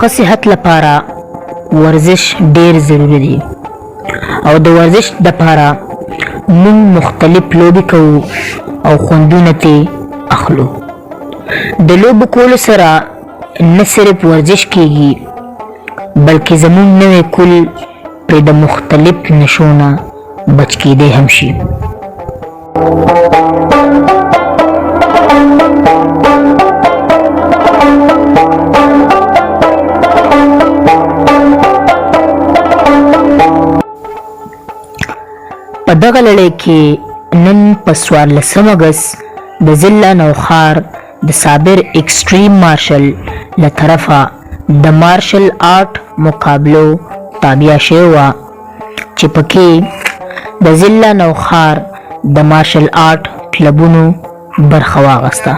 ښه صحت لپاره ورزش ډیر ضروری دی او د ورزش لپاره موږ مختلف لوبې کوو او خوندونه ترې اخلو. د لوبو کولو سره نه صرف ورزش کیږي بلکې زموږ نوی کل پرې د مختلف نشو نه بچ کیدی هم شي. په دغه لړۍ کې نن په 14 اګست د ضلع نوښار د صابر ایکسټریم مارشل له طرفه د مارشل آرټ مقابلو تابع شوې وه چې پکې د ضلع نوښار د مارشل آرټ کلبونو برخه واخیسته.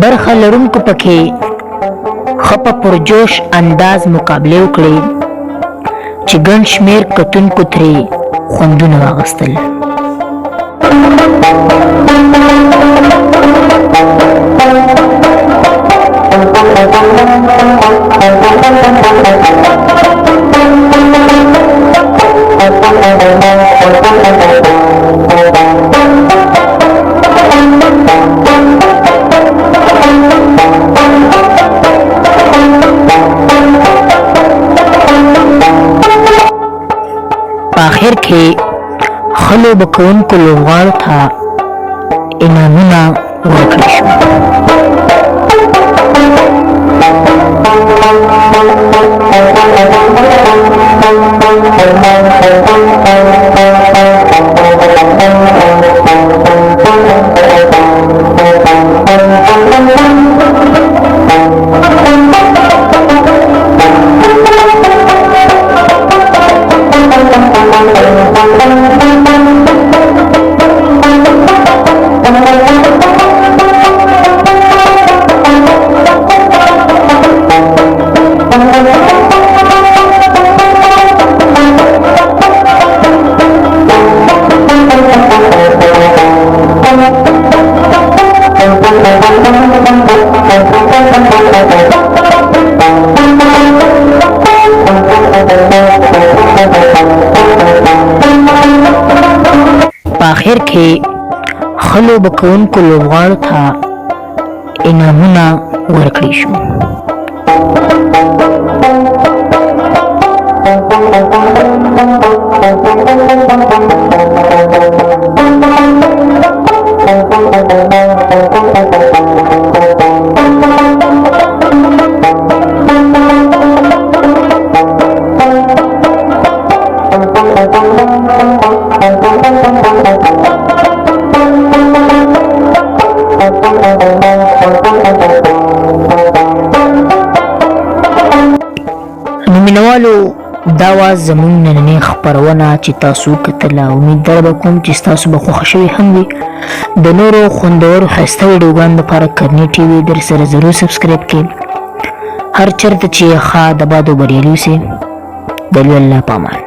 برخه لرونکو پکې ښه په پرجوش انداز مقابلې وکړې چې ګڼ شمېر کتونکو ترې خوندونه واخیستل. په آخر کې ښه لوبه کوونکو لوبغاړو ته انعامونه ورکړل شول. په آخر کې ښه لوبه کوونکو لوبغاړو ته انعامونه ورکړل شول. مینوالو دا وه زموږ نننۍ خپرونه چې تاسو کتله. امید در کوم چې ستاسو به خوښه شوې هم وي. د نورو خوندورو ښایسته ویډیوګانو لپاره کرني ټي وي در سره ضرور سبسکرایب کړئ. هر چېرته چې ښه د باد او بریالي اوسئ. د لوی الله په امان.